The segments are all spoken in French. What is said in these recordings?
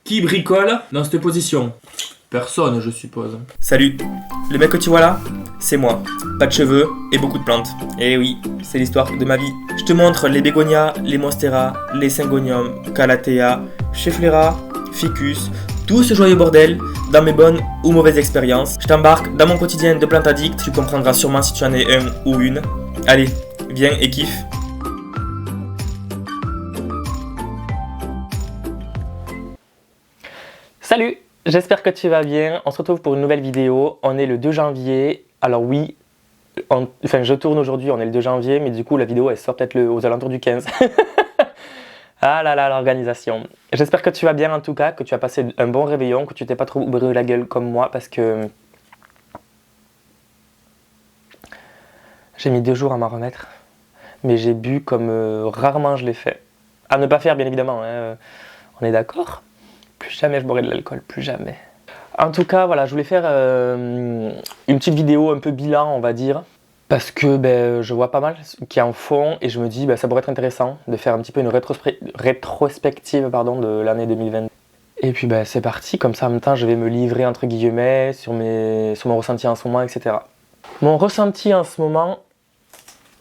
Qui bricole dans cette position? Personne, je suppose. Salut, le mec que tu vois là, c'est moi. Pas de cheveux et beaucoup de plantes. Et oui, c'est l'histoire de ma vie. Je te montre les bégonias, les monsteras, les syngoniums, calathea, schefflera, ficus, tout ce joyeux bordel dans mes bonnes ou mauvaises expériences. Je t'embarque dans mon quotidien de plante addict, tu comprendras sûrement si tu en es un ou une. Allez, viens et kiffe. Salut, j'espère que tu vas bien. On se retrouve pour une nouvelle vidéo. On est le 2 janvier. Alors oui, je tourne aujourd'hui, on est le 2 janvier, mais du coup la vidéo elle sort peut-être aux alentours du 15. Ah là là, l'organisation. J'espère que tu vas bien en tout cas, que tu as passé un bon réveillon, que tu t'es pas trop brûlé la gueule comme moi parce que j'ai mis 2 jours à m'en remettre. Mais j'ai bu comme rarement je l'ai fait. À ne pas faire bien évidemment, hein. On est d'accord ? Plus jamais je boirai de l'alcool, plus jamais. En tout cas, voilà, je voulais faire une petite vidéo un peu bilan, on va dire. Parce que je vois pas mal qui en font et je me dis ça pourrait être intéressant de faire un petit peu une rétrospective de l'année 2020. Et puis c'est parti, comme ça en même temps je vais me livrer entre guillemets sur mon ressenti en ce moment, etc. Mon ressenti en ce moment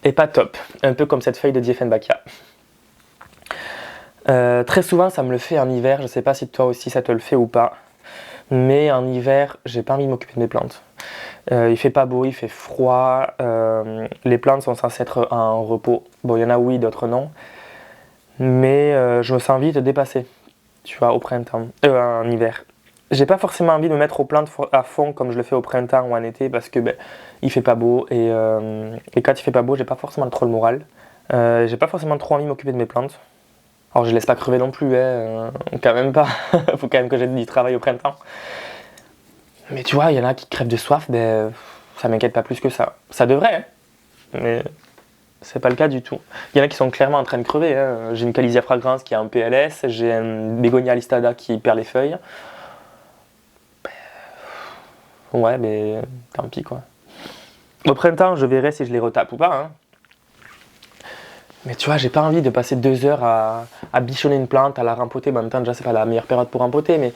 est pas top, un peu comme cette feuille de Diefenbachia. Très souvent ça me le fait en hiver, je sais pas si toi aussi ça te le fait ou pas, mais en hiver j'ai pas envie de m'occuper de mes plantes. Il fait pas beau, il fait froid, les plantes sont censées être en repos. Bon, il y en a oui, d'autres non, mais je me sens vite dépassé, tu vois, au printemps, en hiver. J'ai pas forcément envie de me mettre aux plantes à fond comme je le fais au printemps ou en été parce que il fait pas beau et quand il fait pas beau j'ai pas forcément trop le moral. J'ai pas forcément trop envie de m'occuper de mes plantes. Alors je laisse pas crever non plus, quand même pas. Faut quand même que j'ai du travail au printemps. Mais tu vois, il y en a qui crèvent de soif, ça m'inquiète pas plus que ça. Ça devrait, hein, mais c'est pas le cas du tout. Il y en a qui sont clairement en train de crever, hein. J'ai une Calizia fragrance qui est en PLS, j'ai un Bégonia listada qui perd les feuilles. Ouais, mais tant pis quoi. Au printemps, je verrai si je les retape ou pas, hein. Mais tu vois, j'ai pas envie de passer 2 heures à bichonner une plante, à la rempoter. En même temps, déjà, c'est pas la meilleure période pour rempoter, mais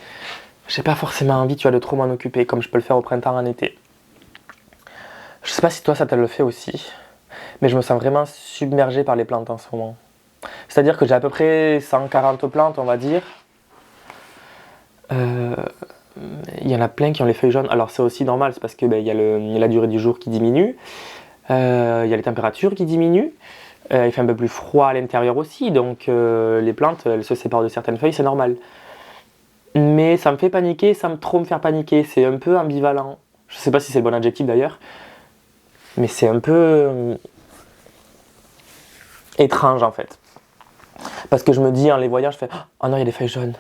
j'ai pas forcément envie, tu vois, de trop m'en occuper, comme je peux le faire au printemps, en été. Je sais pas si toi, ça te le fait aussi, mais je me sens vraiment submergé par les plantes en ce moment. C'est-à-dire que j'ai à peu près 140 plantes, on va dire. Il y en a plein qui ont les feuilles jaunes. Alors, c'est aussi normal, c'est parce que y a la durée du jour qui diminue. Il y a les températures qui diminuent. Il fait un peu plus froid à l'intérieur aussi, donc les plantes elles se séparent de certaines feuilles, c'est normal. Mais ça me fait paniquer sans trop me faire paniquer, c'est un peu ambivalent. Je sais pas si c'est le bon adjectif d'ailleurs, mais c'est un peu étrange en fait. Parce que je me dis en les voyant, je fais oh non, il y a des feuilles jaunes.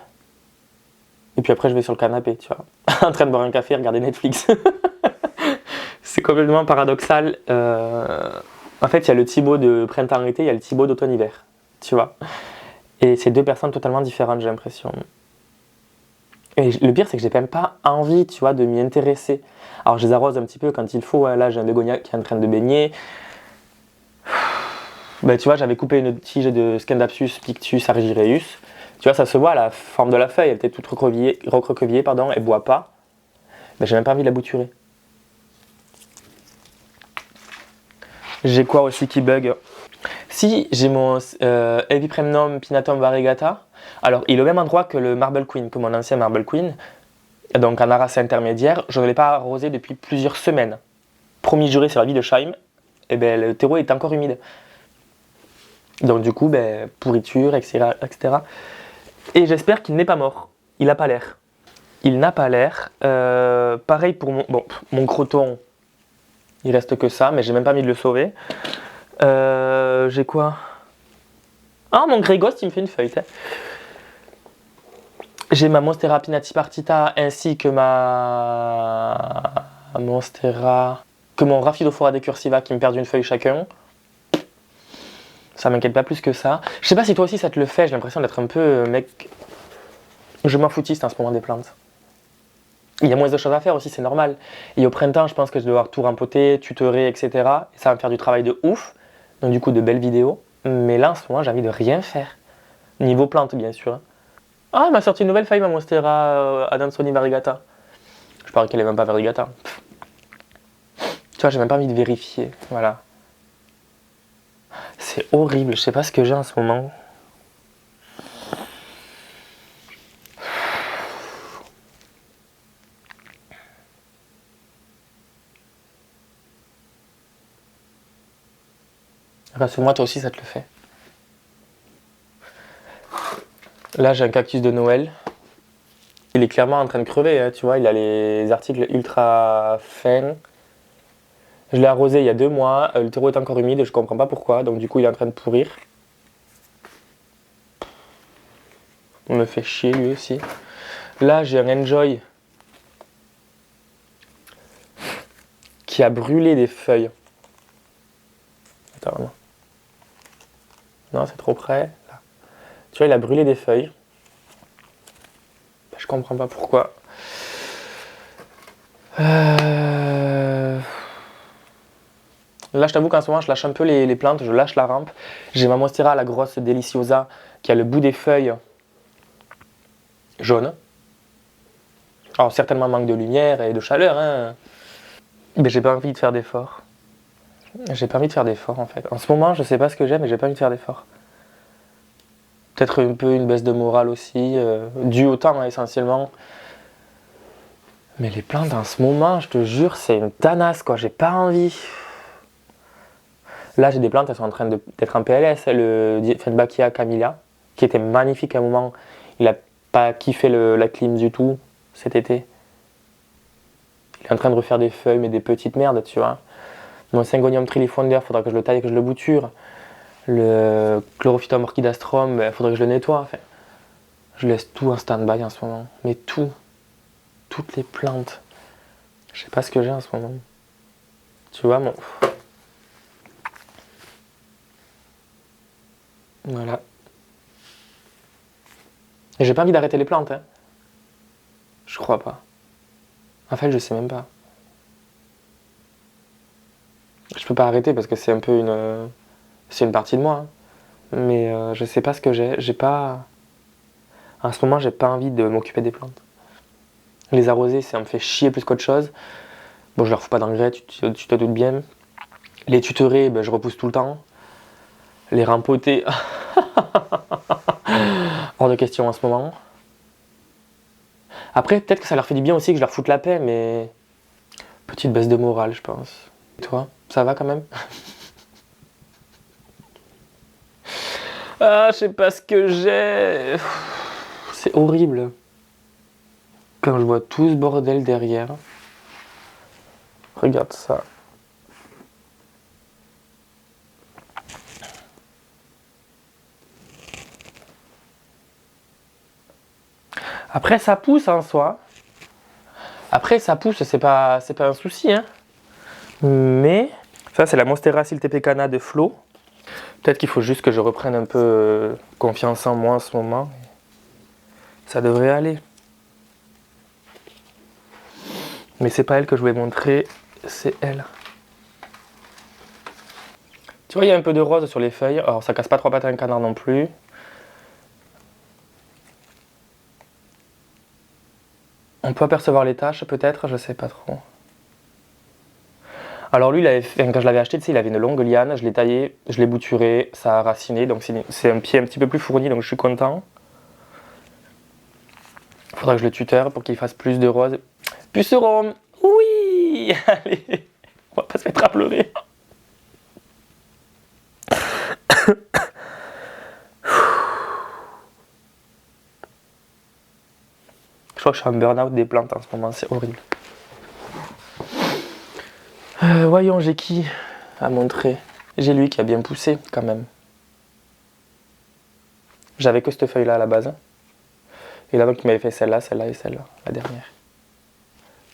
Et puis après je vais sur le canapé, tu vois, en train de boire un café et regarder Netflix. C'est complètement paradoxal. En fait, il y a le Thibaut de printemps-été, il y a le Thibaut d'automne-hiver, tu vois. Et c'est 2 personnes totalement différentes, j'ai l'impression. Et le pire, c'est que j'ai même pas envie, tu vois, de m'y intéresser. Alors, je les arrose un petit peu quand il faut. Là, j'ai un bégonia qui est en train de baigner. Tu vois, j'avais coupé une tige de Scindapsus pictus argyreus. Tu vois, ça se voit, la forme de la feuille, elle était toute recroquevillée, elle boit pas. J'ai même pas envie de la bouturer. J'ai quoi aussi qui bug? Si, j'ai mon Evipremnum pinnatum variegata. Alors, il est au même endroit que le Marble Queen, que mon ancien Marble Queen. Donc, en arracé intermédiaire. Je ne l'ai pas arrosé depuis plusieurs semaines. Promis juré sur la vie de Scheim, le terreau est encore humide. Donc, du coup, pourriture, etc., etc. Et j'espère qu'il n'est pas mort. Il n'a pas l'air. Il n'a pas l'air. Pareil pour mon croton. Il reste que ça, mais j'ai même pas envie de le sauver. J'ai quoi? Ah, mon Grégost, il me fait une feuille, t'sais. J'ai ma Monstera pinatipartita ainsi que mon Rhaphidophora decursiva qui me perdent une feuille chacun. Ça m'inquiète pas plus que ça. Je sais pas si toi aussi ça te le fait, j'ai l'impression d'être un peu mec. Je m'en foutiste en ce moment des plantes. Il y a moins de choses à faire aussi, c'est normal. Et au printemps, je pense que je vais devoir tout rempoter, tutorer, etc. Et ça va me faire du travail de ouf. Donc du coup, de belles vidéos. Mais là, en ce moment, j'ai envie de rien faire. Niveau plantes, bien sûr. Ah, elle m'a sorti une nouvelle feuille, ma Monstera Adansonii variegata. Je parie qu'elle est même pas variegata. Tu vois, j'ai même pas envie de vérifier. Voilà. C'est horrible, je sais pas ce que j'ai en ce moment. Rassure-moi, toi aussi ça te le fait. Là j'ai un cactus de Noël. Il est clairement en train de crever, hein, tu vois, il a les articles ultra fins. Je l'ai arrosé il y a 2 mois, le terreau est encore humide, je comprends pas pourquoi, donc du coup il est en train de pourrir. On me fait chier lui aussi. Là j'ai un Enjoy qui a brûlé des feuilles. Attends, non, c'est trop près. Là. Tu vois, il a brûlé des feuilles. Je comprends pas pourquoi. Là, je t'avoue qu'en ce moment, je lâche un peu les plantes, je lâche la rampe. J'ai ma Monstera, la grosse Deliciosa, qui a le bout des feuilles jaunes. Alors, certainement manque de lumière et de chaleur, hein. Mais j'ai pas envie de faire d'efforts. J'ai pas envie de faire d'efforts, en fait. En ce moment, je sais pas ce que j'aime, mais j'ai pas envie de faire d'efforts. Peut-être un peu une baisse de morale aussi, due au temps, hein, essentiellement. Mais les plantes, en ce moment, je te jure, c'est une tanasse, quoi. J'ai pas envie. Là, j'ai des plantes, elles sont en train d'être en PLS. Le Dieffenbachia Camilla, qui était magnifique à un moment, il a pas kiffé la clim du tout cet été. Il est en train de refaire des feuilles, mais des petites merdes, tu vois. Mon Syngonium trilifoliaire, il faudra que je le taille et que je le bouture. Le Chlorophytum orchidastrum, il faudrait que je le nettoie. Enfin, je laisse tout en stand-by en ce moment. Mais tout. Toutes les plantes. Je sais pas ce que j'ai en ce moment. Tu vois, mon... Voilà. Et j'ai pas envie d'arrêter les plantes, hein. Je crois pas. En fait, je sais même pas. Je peux pas arrêter parce que c'est un peu une... C'est une partie de moi. Hein. Mais je sais pas ce que j'ai. J'ai pas... En ce moment, j'ai pas envie de m'occuper des plantes. Les arroser, ça me fait chier plus qu'autre chose. Bon, je leur fous pas d'engrais, tu te doutes bien. Les tutorer, ben, je repousse tout le temps. Les rempoter, hors de question en ce moment. Après, peut-être que ça leur fait du bien aussi que je leur foute la paix, mais... Petite baisse de morale, je pense. Et toi, ça va quand même? Ah, je sais pas ce que j'ai. C'est horrible. Quand je vois tout ce bordel derrière. Regarde ça. Après, ça pousse en soi. Après, ça pousse, c'est pas un souci. Hein. Mais, ça, c'est la Monstera siltepecana de Flo. Peut-être qu'il faut juste que je reprenne un peu confiance en moi en ce moment. Ça devrait aller. Mais c'est pas elle que je voulais montrer, c'est elle. Tu vois, il y a un peu de rose sur les feuilles. Alors, ça casse pas 3 pattes à un canard non plus. On peut apercevoir les taches, peut-être, je sais pas trop. Alors lui, quand je l'avais acheté, tu sais, il avait une longue liane, je l'ai taillé, je l'ai bouturé, ça a raciné, donc c'est un pied un petit peu plus fourni, donc je suis content. Il faudra que je le tuteur pour qu'il fasse plus de roses. Puceron, oui. Allez, on va pas se mettre à pleurer. Je crois que je suis en burn-out des plantes en ce moment, c'est horrible. Voyons, j'ai qui à montrer? J'ai lui qui a bien poussé quand même. J'avais que cette feuille-là à la base. Et là, donc, il m'avait fait celle-là, celle-là et celle-là, la dernière.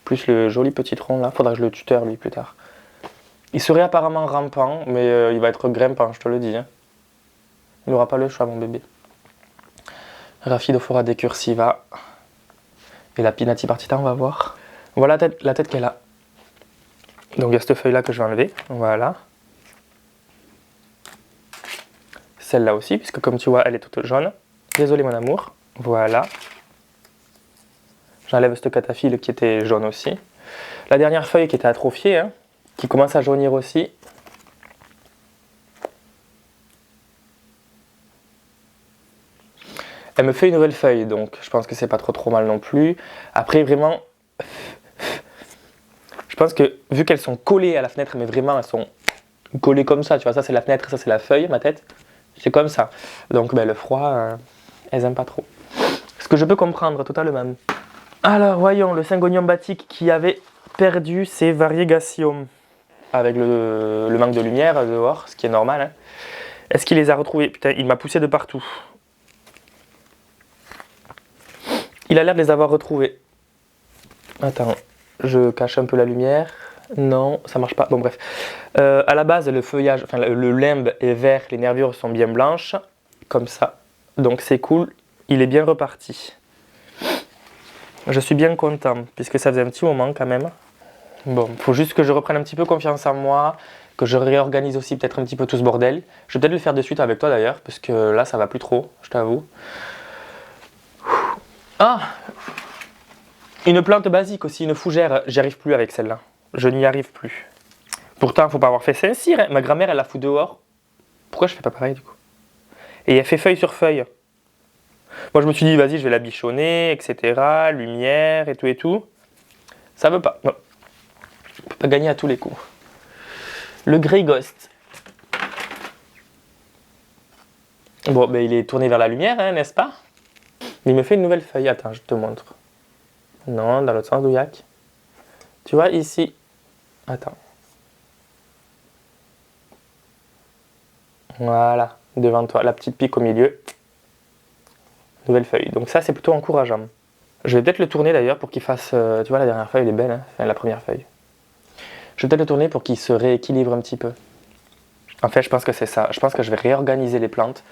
Plus le joli petit tronc là, faudra que je le tuteur lui plus tard. Il serait apparemment rampant, mais il va être grimpant, je te le dis. Hein. Il n'aura pas le choix, mon bébé. Rhaphidophora decursiva. Et la Pinati partita, on va voir. Voilà la tête qu'elle a. Donc il y a cette feuille-là que je vais enlever. Voilà. Celle-là aussi, puisque comme tu vois, elle est toute jaune. Désolé mon amour. Voilà. J'enlève ce cataphylle qui était jaune aussi. La dernière feuille qui était atrophiée, hein, qui commence à jaunir aussi. Elle me fait une nouvelle feuille, donc je pense que c'est pas trop mal non plus. Après, vraiment, je pense que vu qu'elles sont collées à la fenêtre, mais vraiment elles sont collées comme ça, tu vois, ça c'est la fenêtre, ça c'est la feuille, ma tête, c'est comme ça. Donc le froid, elles aiment pas trop. Ce que je peux comprendre totalement. Alors voyons, le Syngonium batik qui avait perdu ses variégations avec le manque de lumière dehors, ce qui est normal. Hein. Est-ce qu'il les a retrouvés? Putain, il m'a poussé de partout. Il a l'air de les avoir retrouvés. Attends, je cache un peu la lumière. Non, ça marche pas. Bon bref. À la base, le feuillage, enfin le limbe est vert, les nervures sont bien blanches, comme ça. Donc c'est cool. Il est bien reparti. Je suis bien content, puisque ça faisait un petit moment quand même. Bon, il faut juste que je reprenne un petit peu confiance en moi, que je réorganise aussi peut-être un petit peu tout ce bordel. Je vais peut-être le faire de suite avec toi d'ailleurs, parce que là ça va plus trop, je t'avoue. Ah! Une plante basique aussi, une fougère, j'y arrive plus avec celle-là. Je n'y arrive plus. Pourtant, il ne faut pas avoir fait Saint-Cyr, hein. Ma grand-mère, elle la fout dehors. Pourquoi je fais pas pareil du coup? Et elle fait feuille sur feuille. Moi, je me suis dit, vas-y, je vais la bichonner, etc. Lumière et tout. Ça veut pas. Non. On peut pas gagner à tous les coups. Le Grey Ghost. Bon, ben, il est tourné vers la lumière, hein, n'est-ce pas? Il me fait une nouvelle feuille. Attends, je te montre. Non, dans l'autre sens, Douillac. Tu vois, ici. Attends. Voilà, devant toi. La petite pique au milieu. Nouvelle feuille. Donc ça, c'est plutôt encourageant. Je vais peut-être le tourner d'ailleurs pour qu'il fasse... tu vois, la dernière feuille, elle est belle, hein, enfin, la première feuille. Je vais peut-être le tourner pour qu'il se rééquilibre un petit peu. En fait, je pense que c'est ça. Je pense que je vais réorganiser les plantes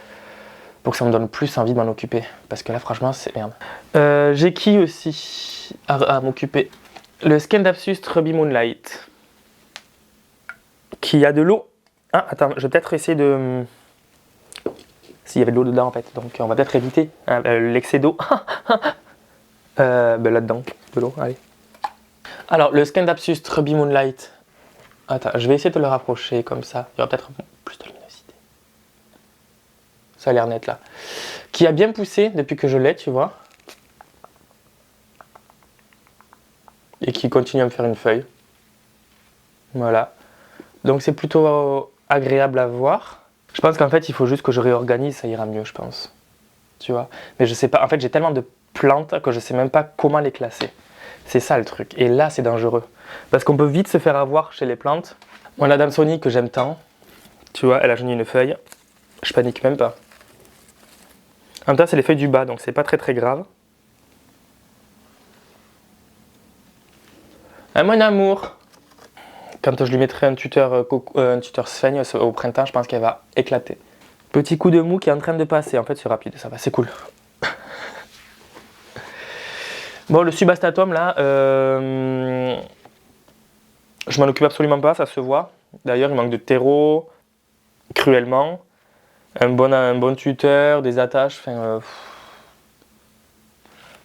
pour que ça me donne plus envie de m'en occuper. Parce que là, franchement, c'est merde. J'ai qui aussi à m'occuper? Le Scindapsus Ruby Moonlight. Qui a de l'eau. Ah, attends, je vais peut-être essayer de... S'il y avait de l'eau dedans, en fait. Donc, on va peut-être éviter hein, l'excès d'eau. Là-dedans, de l'eau, allez. Alors, le Scindapsus Ruby Moonlight. Attends, je vais essayer de le rapprocher comme ça. Il y aura peut-être plus de luminosité. Ça a l'air net là. Qui a bien poussé depuis que je l'ai, tu vois. Et qui continue à me faire une feuille. Voilà. Donc c'est plutôt agréable à voir. Je pense qu'en fait, il faut juste que je réorganise, ça ira mieux, je pense. Tu vois. Mais je sais pas, en fait, j'ai tellement de plantes que je sais même pas comment les classer. C'est ça le truc. Et là, c'est dangereux. Parce qu'on peut vite se faire avoir chez les plantes. Moi, la Dame Sony que j'aime tant, tu vois, elle a jauni une feuille. Je panique même pas. En même temps, c'est les feuilles du bas, donc c'est pas très grave. Mon amour. Quand je lui mettrai un tuteur Sphaigne au printemps, je pense qu'elle va éclater. Petit coup de mou qui est en train de passer. En fait, c'est rapide, ça va, c'est cool. Bon, le Subastatum, là, je m'en occupe absolument pas, ça se voit. D'ailleurs, il manque de terreau, cruellement. Un bon tuteur, des attaches.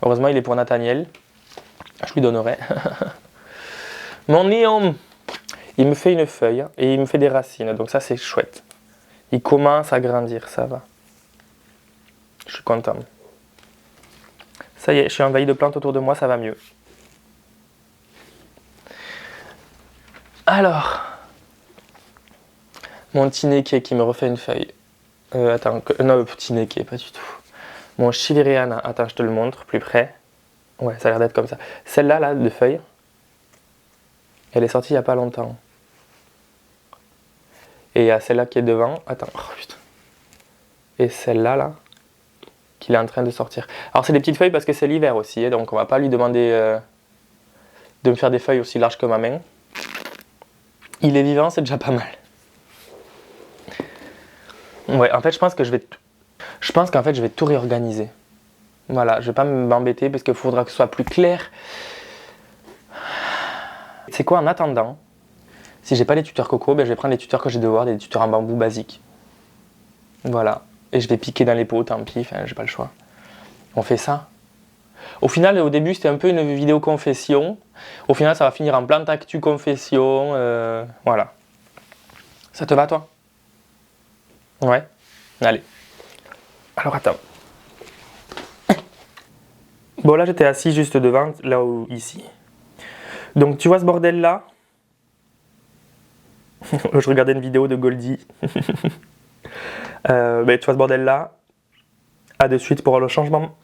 Heureusement, il est pour Nathaniel. Je lui donnerai. Mon néon, il me fait une feuille et il me fait des racines. Donc ça, c'est chouette. Il commence à grandir, ça va. Je suis content. Ça y est, je suis envahi de plantes autour de moi, ça va mieux. Alors, mon Tineke qui me refait une feuille. Non, Tineke, pas du tout. Mon Chiveriana, attends, je te le montre plus près. Ouais, ça a l'air d'être comme ça. Celle-là, là, de feuille, elle est sortie il n'y a pas longtemps. Et il y a celle-là qui est devant. Attends, oh putain. Et celle-là, là, qu'il est en train de sortir. Alors, c'est des petites feuilles parce que c'est l'hiver aussi, hein, donc on va pas lui demander de me faire des feuilles aussi larges que ma main. Il est vivant, c'est déjà pas mal. Ouais, en fait, je pense qu'en fait, je vais tout réorganiser. Voilà, je vais pas m'embêter parce qu'il faudra que ce soit plus clair. C'est quoi, en attendant, si j'ai pas les tuteurs coco, ben je vais prendre les tuteurs que j'ai dehors, des tuteurs en bambou basiques. Voilà. Et je vais piquer dans les pots, tant pis, enfin, j'ai pas le choix. On fait ça. Au final, au début, c'était un peu une vidéo confession. Au final, ça va finir en plante actu confession. Voilà. Ça te va, toi? Ouais? Allez. Alors, attends. Bon, là, j'étais assis juste devant, là où, ici. Donc, tu vois ce bordel-là? Je regardais une vidéo de Goldie. Tu vois ce bordel-là? À de suite pour le changement.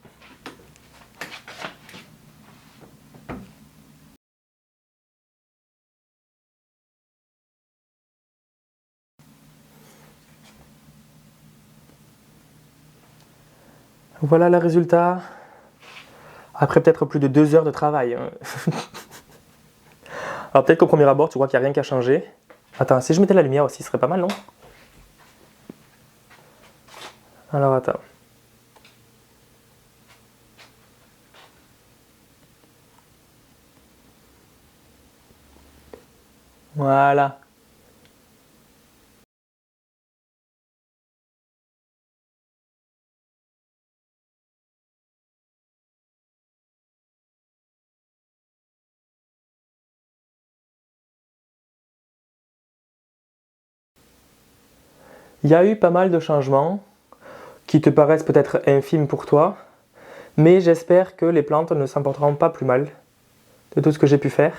Voilà le résultat. Après peut-être plus de 2 heures de travail. Alors peut-être qu'au premier abord, tu vois qu'il n'y a rien qu'à changer. Attends, si je mettais la lumière aussi, ce serait pas mal, non? Alors attends. Voilà. Il y a eu pas mal de changements qui te paraissent peut-être infimes pour toi, mais j'espère que les plantes ne s'en porteront pas plus mal de tout ce que j'ai pu faire.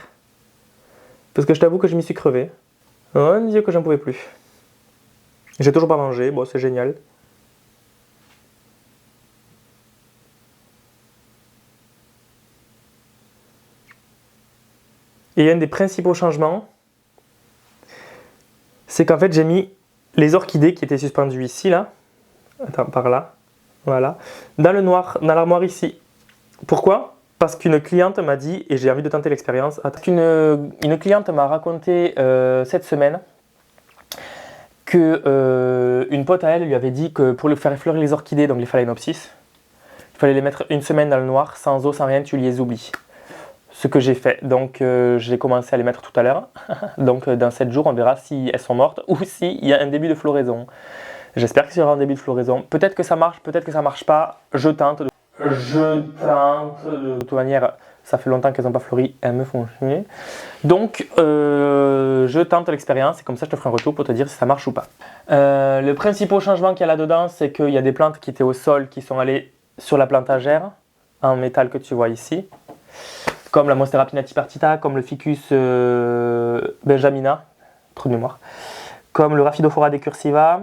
Parce que je t'avoue que je m'y suis crevé. Oh Dieu que j'en pouvais plus. J'ai toujours pas mangé, bon c'est génial. Et un des principaux changements, c'est qu'en fait j'ai mis les orchidées qui étaient suspendues ici, là, attends, par là, voilà, dans le noir, dans l'armoire ici. Pourquoi? Parce qu'une cliente m'a dit, et j'ai envie de tenter l'expérience, une cliente m'a raconté cette semaine que une pote à elle lui avait dit que pour le faire fleurir les orchidées, donc les phalaenopsis, il fallait les mettre une semaine dans le noir, sans eau, sans rien, tu les oublies. Ce que j'ai fait, donc j'ai commencé à les mettre tout à l'heure. Donc dans 7 jours, on verra si elles sont mortes ou s'il y a un début de floraison. J'espère qu'il y aura un début de floraison. Peut-être que ça marche, peut-être que ça marche pas. Je tente. De toute manière, ça fait longtemps qu'elles n'ont pas fleuri, elles me font chier. Donc je tente l'expérience et comme ça je te ferai un retour pour te dire si ça marche ou pas. Le principal changement qu'il y a là-dedans, c'est qu'il y a des plantes qui étaient au sol qui sont allées sur la plantagère en métal que tu vois ici. Comme la Monstera pinatipartita, comme le Ficus benjamina, trop de mémoire, comme le Rhaphidophora decursiva,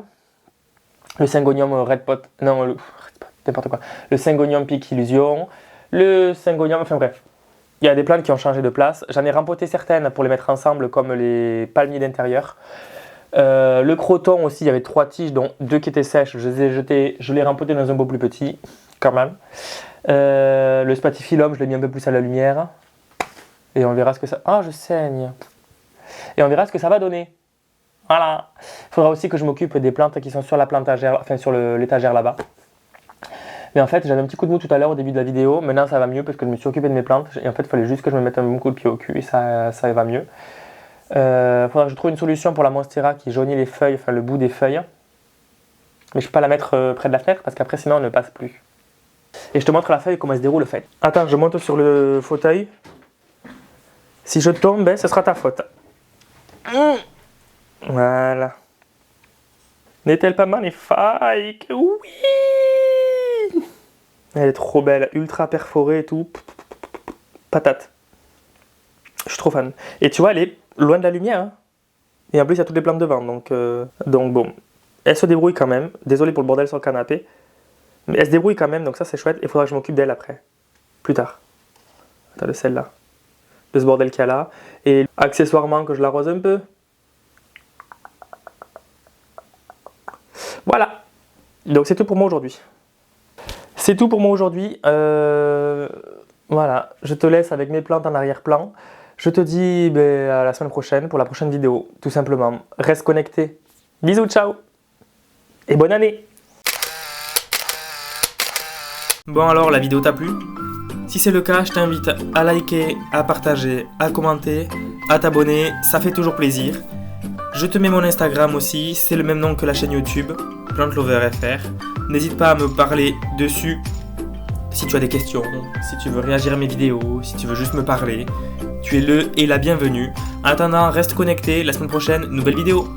le Syngonium redpot, non, n'importe quoi, le Syngonium pic illusion, le Syngonium, enfin bref, il y a des plantes qui ont changé de place. J'en ai rempoté certaines pour les mettre ensemble, comme les palmiers d'intérieur. Le croton aussi, il y avait 3 tiges, dont 2 qui étaient sèches, je les ai jetées, je les ai rempotées dans un pot plus petit, quand même. Le Spathiphyllum, je l'ai mis un peu plus à la lumière. Et on verra ce que ça... Ah, je saigne. Et on verra ce que ça va donner. Voilà. Il faudra aussi que je m'occupe des plantes qui sont sur la plantagère, enfin sur l'étagère là-bas. Mais en fait, j'avais un petit coup de mou tout à l'heure au début de la vidéo. Maintenant, ça va mieux parce que je me suis occupé de mes plantes. Et en fait, il fallait juste que je me mette un bon coup de pied au cul et ça va mieux. Il faudra que je trouve une solution pour la Monstera qui jaunit les feuilles, enfin le bout des feuilles. Mais je ne peux pas la mettre près de la fenêtre parce qu'après, sinon, elle ne passe plus. Et je te montre la feuille, comment elle se déroule le fait. Attends, je monte sur le fauteuil. Si je tombe, ben, ce sera ta faute. Voilà. N'est-elle pas magnifique? Oui! Elle est trop belle, ultra perforée et tout. Patate. Je suis trop fan. Et tu vois, elle est loin de la lumière. Hein. Et en plus, il y a toutes les plantes devant. Donc bon. Elle se débrouille quand même. Désolé pour le bordel sur le canapé. Mais elle se débrouille quand même, donc ça c'est chouette. Il faudra que je m'occupe d'elle après. Plus tard. Attends, de celle-là. De ce bordel qu'il y a là. Et accessoirement que je l'arrose un peu. Voilà. Donc c'est tout pour moi aujourd'hui. C'est tout pour moi aujourd'hui. Voilà. Je te laisse avec mes plantes en arrière-plan. Je te dis à la semaine prochaine pour la prochaine vidéo. Tout simplement. Reste connecté. Bisous, ciao. Et bonne année. Bon alors, la vidéo t'a plu? Si c'est le cas, je t'invite à liker, à partager, à commenter, à t'abonner, ça fait toujours plaisir. Je te mets mon Instagram aussi, c'est le même nom que la chaîne YouTube, PlantLoverFR. N'hésite pas à me parler dessus, Si tu as des questions, si tu veux réagir à mes vidéos, si tu veux juste me parler, tu es le et la bienvenue. En attendant, reste connecté, la semaine prochaine, nouvelle vidéo.